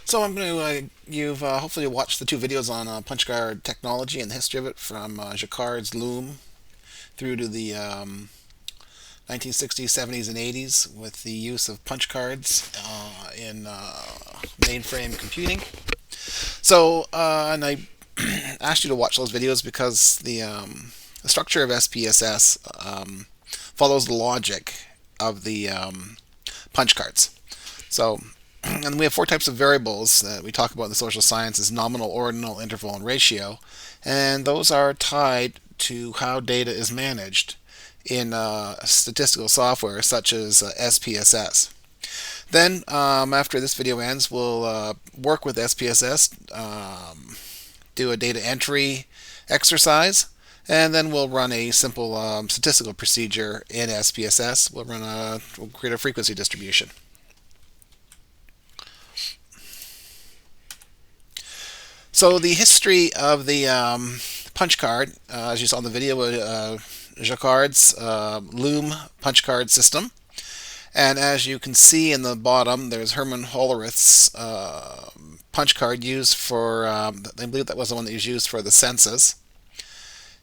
So I'm going to. You've hopefully watched the two videos on punch card technology and the history of it, from Jacquard's loom through to the 1960s, 70s, and 80s, with the use of punch cards in mainframe computing. And I asked you to watch those videos because the structure of SPSS follows the logic of the punch cards. So, and we have four types of variables that we talk about in the social sciences: nominal, ordinal, interval, and ratio. And those are tied to how data is managed in statistical software such as SPSS. Then, after this video ends, we'll work with SPSS, do a data entry exercise, and then we'll run a simple statistical procedure in SPSS. We'll create a frequency distribution. So the history of the punch card, as you saw in the video, Jacquard's loom punch card system. And as you can see in the bottom, there's Herman Hollerith's punch card used for, I believe that was the one that was used for the census,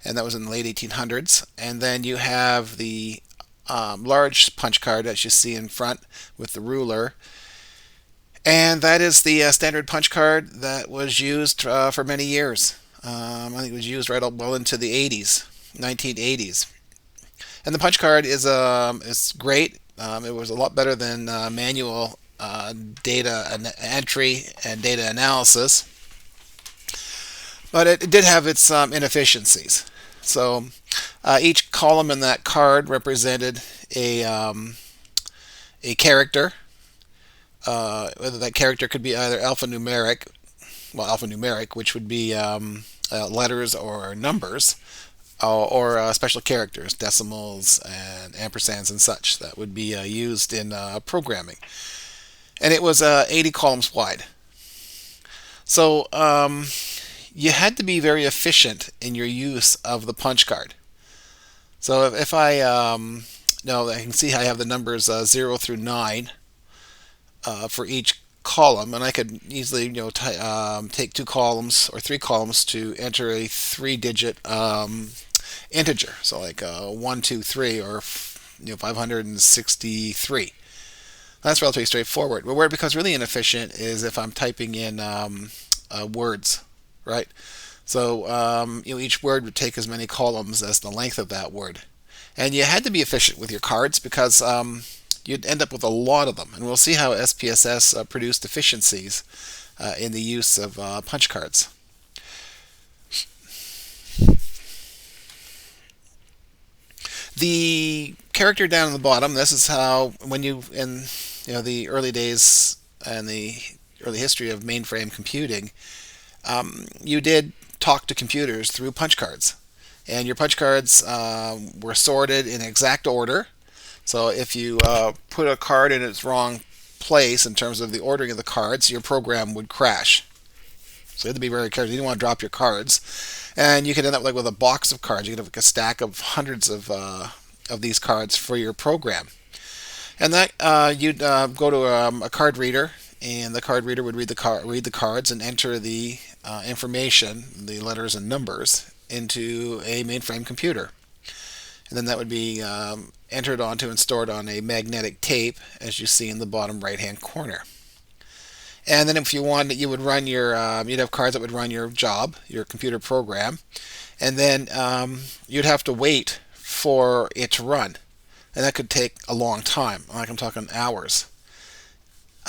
and that was in the late 1800s. And then you have the large punch card that you see in front with the ruler, and that is the standard punch card that was used for many years. I think it was used right up well into the 80s, 1980s. And the punch card is great. It was a lot better than manual entry and data analysis, but it did have its inefficiencies. So each column in that card represented a character. Whether that character could be either alphanumeric, which would be letters or numbers, or special characters, decimals and ampersands and such, that would be used in programming. And it was 80 columns wide. So you had to be very efficient in your use of the punch card. So if I no, I can see I have the numbers 0 through 9 for each column, and I could easily take two columns or three columns to enter a three-digit integer. So like 1, 2, 3, or 563. That's relatively straightforward. But where it becomes really inefficient is if I'm typing in words, right? So each word would take as many columns as the length of that word, and you had to be efficient with your cards because you'd end up with a lot of them. And we'll see how SPSS produced efficiencies in the use of punch cards. The character down in the bottom, this is how, when in the early days and the early history of mainframe computing, you did talk to computers through punch cards. And your punch cards were sorted in exact order. So if you put a card in its wrong place in terms of the ordering of the cards, your program would crash. So you had to be very careful. You didn't want to drop your cards, and you could end up like with a box of cards. You could have like a stack of hundreds of these cards for your program. And that you'd go to a card reader, and the card reader would read the cards and enter the information, the letters and numbers, into a mainframe computer. And then that would be entered onto and stored on a magnetic tape, as you see in the bottom right hand corner. And then if you wanted, you would run you'd have cards that would run your job, your computer program, and then you'd have to wait for it to run. And that could take a long time, like I'm talking hours.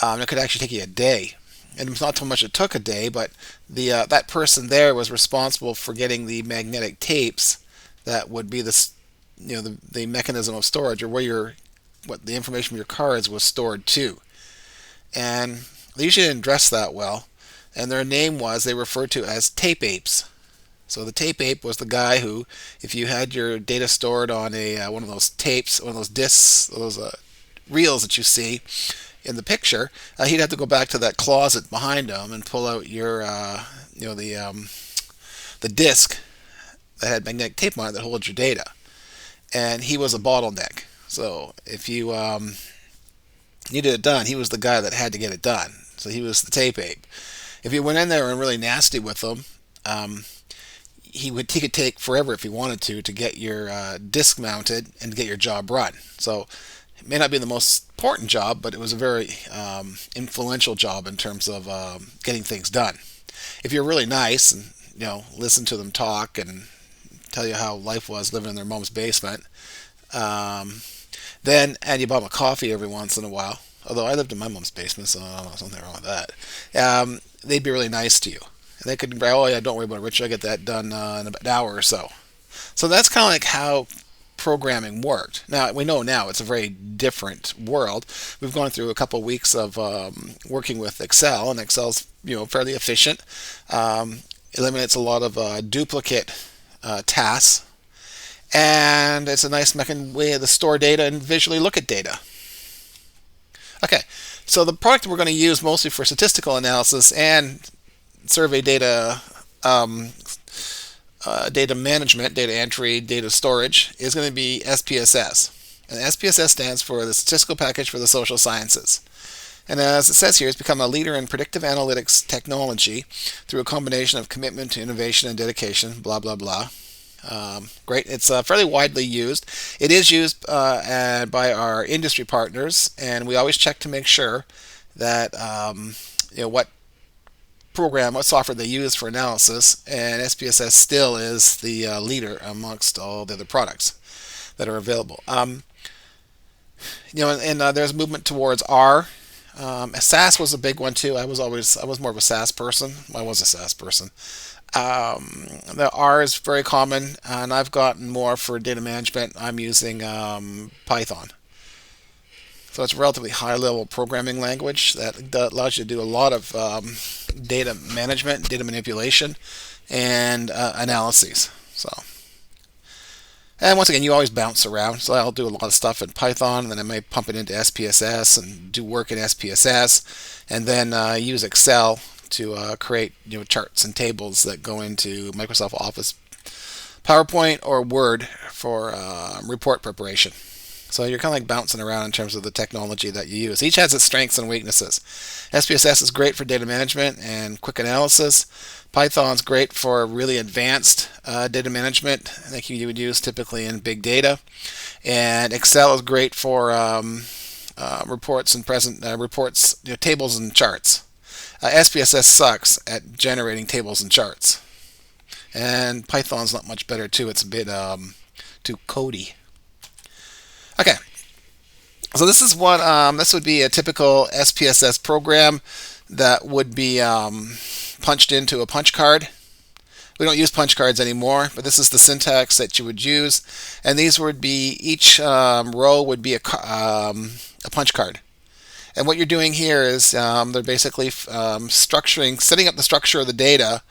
It could actually take you a day. And it's not so much it took a day, but that person there was responsible for getting the magnetic tapes that would be the mechanism of storage, or what the information from your cards was stored to. And they usually didn't dress that well, and they referred to as tape apes. So the tape ape was the guy who, if you had your data stored on one of those tapes, one of those discs, those reels that you see in the picture, he'd have to go back to that closet behind him and pull out the disc that had magnetic tape on it that holds your data. And he was a bottleneck. So if you needed it done, he was the guy that had to get it done. So he was the tape ape. If you went in there and really nasty with him, um, he could take forever if he wanted to get your disc mounted and to get your job run. So it may not be the most important job, but it was a very influential job in terms of getting things done. If you're really nice and listen to them talk and tell you how life was living in their mom's basement, um, then and you bought them a coffee every once in a while. Although I lived in my mom's basement, so I don't know, something wrong with that. They'd be really nice to you. And they could, oh yeah, don't worry about it, Rich. I get that done in about an hour or so. So that's kind of like how programming worked. Now we know now it's a very different world. We've gone through a couple of weeks of working with Excel, and Excel's fairly efficient. Eliminates a lot of duplicate tasks, and it's a nice way to store data and visually look at data. Okay, so the product we're going to use mostly for statistical analysis and survey data, data management, data entry, data storage is going to be SPSS. And SPSS stands for the Statistical Package for the Social Sciences. And as it says here, it's become a leader in predictive analytics technology through a combination of commitment to innovation and dedication, blah, blah, blah. Great. It's fairly widely used. It is used by our industry partners, and we always check to make sure that what software they use for analysis, and SPSS still is the leader amongst all the other products that are available. And there's a movement towards R. SAS was a big one too. I was more of a SAS person. I was a SAS person. The R is very common, and I've gotten more for data management. I'm using Python. So it's a relatively high-level programming language that allows you to do a lot of data management, data manipulation, and analyses. And once again, you always bounce around. So I'll do a lot of stuff in Python, and then I may pump it into SPSS and do work in SPSS, and then use Excel to create charts and tables that go into Microsoft Office, PowerPoint, or Word for report preparation. So you're kind of like bouncing around in terms of the technology that you use. Each has its strengths and weaknesses. SPSS is great for data management and quick analysis. Python's great for really advanced data management, like you would use typically in big data. And Excel is great for reports and tables and charts. SPSS sucks at generating tables and charts. And Python's not much better too. It's a bit too codey. Okay, so this is what this would be a typical SPSS program that would be punched into a punch card. We don't use punch cards anymore, but this is the syntax that you would use, and these would be each row would be a punch card. And what you're doing here is they're basically setting up the structure of the data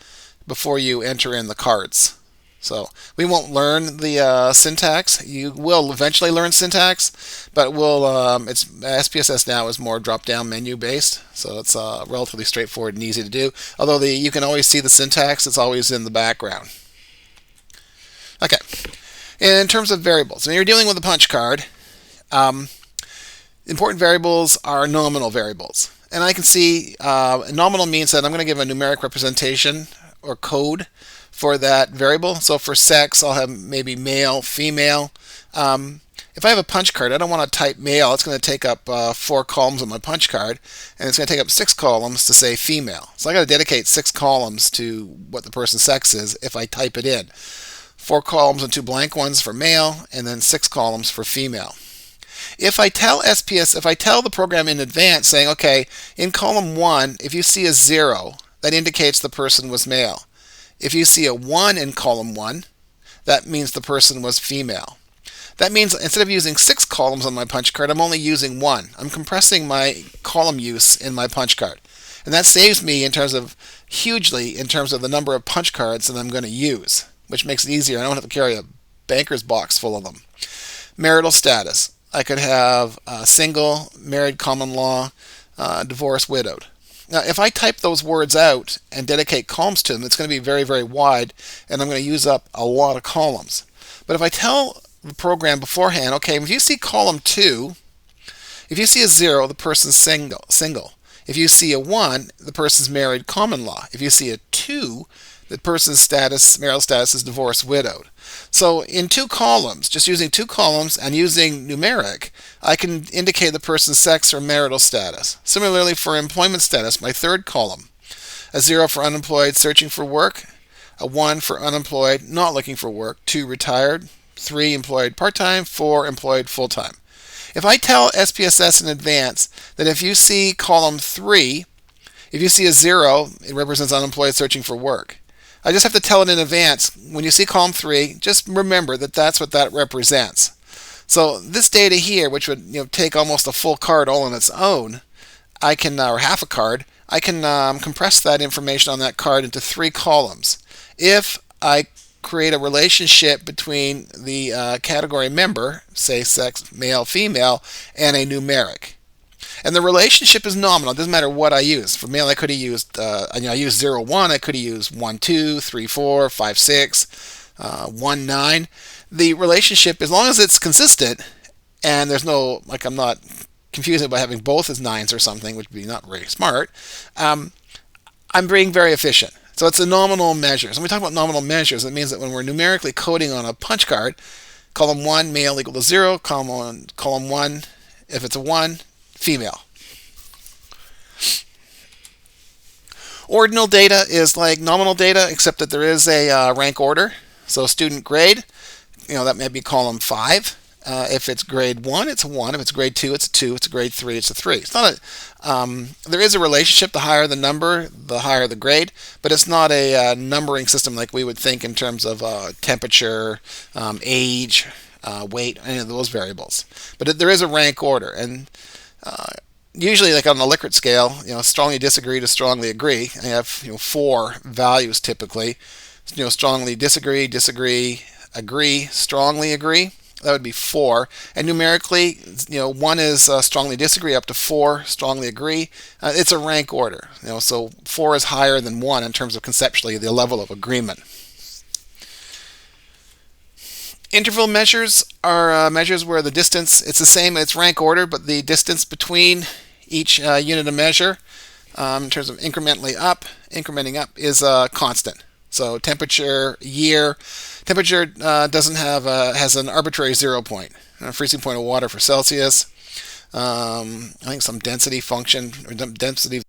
before you enter in the cards. So we won't learn the syntax. You will eventually learn syntax, but it's SPSS now is more drop-down menu based, so it's relatively straightforward and easy to do. Although you can always see the syntax, it's always in the background. Okay, in terms of variables, when you're dealing with a punch card, important variables are nominal variables, and I can see nominal means that I'm going to give a numeric representation or code for that variable. So for sex, I'll have maybe male, female. If I have a punch card, I don't want to type male. It's going to take up 4 columns on my punch card, and it's going to take up 6 columns to say female. So I got to dedicate 6 columns to what the person's sex is if I type it in. 4 columns and 2 blank ones for male, and then 6 columns for female. If I tell the program in advance saying, okay, in column 1, if you see a 0, that indicates the person was male. If you see a 1 in column 1, that means the person was female. That means instead of using 6 columns on my punch card, I'm only using 1. I'm compressing my column use in my punch card. And that saves me hugely in terms of the number of punch cards that I'm going to use, which makes it easier. I don't have to carry a banker's box full of them. Marital status. I could have single, married, common law, divorced, widowed. Now, if I type those words out and dedicate columns to them, it's going to be very, very wide, and I'm going to use up a lot of columns. But if I tell the program beforehand, okay, if you see column 2, if you see a 0, the person's single. If you see a 1, the person's married common law. If you see a 2, the person's marital status is divorced widowed. So in 2 columns, just using 2 columns and using numeric, I can indicate the person's sex or marital status. Similarly for employment status, my 3rd column, a 0 for unemployed searching for work, a 1 for unemployed not looking for work, 2 retired, 3 employed part-time, 4 employed full-time. If I tell SPSS in advance that if you see column 3, if you see a 0, it represents unemployed searching for work. I just have to tell it in advance. When you see column 3, just remember that that's what that represents. So this data here, which would take almost a full card all on its own, I can, or half a card, I can compress that information on that card into 3 columns. If I create a relationship between the category member, say sex, male, female, and a numeric. And the relationship is nominal. It doesn't matter what I use. For male, I could have used, I used 0, 1. I could have used 1, 2, 3, 4, 5, 6, 1, 9. The relationship, as long as it's consistent, and there's no, like I'm not confusing by having both as 9s or something, which would be not very smart, I'm being very efficient. So it's a nominal measures. When we talk about nominal measures, it means that when we're numerically coding on a punch card, column 1, male equal to 0, column 1, if it's a 1, female. Ordinal data is like nominal data, except that there is a rank order. So student grade, that may be column 5. If it's grade 1, it's a 1. If it's grade 2, it's a 2. If it's grade 3, it's a 3. It's not there is a relationship. The higher the number, the higher the grade, but it's not a numbering system like we would think in terms of temperature, age, weight, any of those variables. But there is a rank order, and usually, like on the Likert scale, strongly disagree to strongly agree. I have 4 values typically. Strongly disagree, agree, strongly agree. That would be 4. And numerically, 1 is strongly disagree up to 4 strongly agree. It's a rank order. So 4 is higher than 1 in terms of conceptually the level of agreement. Interval measures are measures where the distance, it's the same, it's rank order, but the distance between each unit of measure in terms of incrementing up is constant. So temperature, year, temperature doesn't have has an arbitrary 0 point, freezing point of water for Celsius. I think some density function or density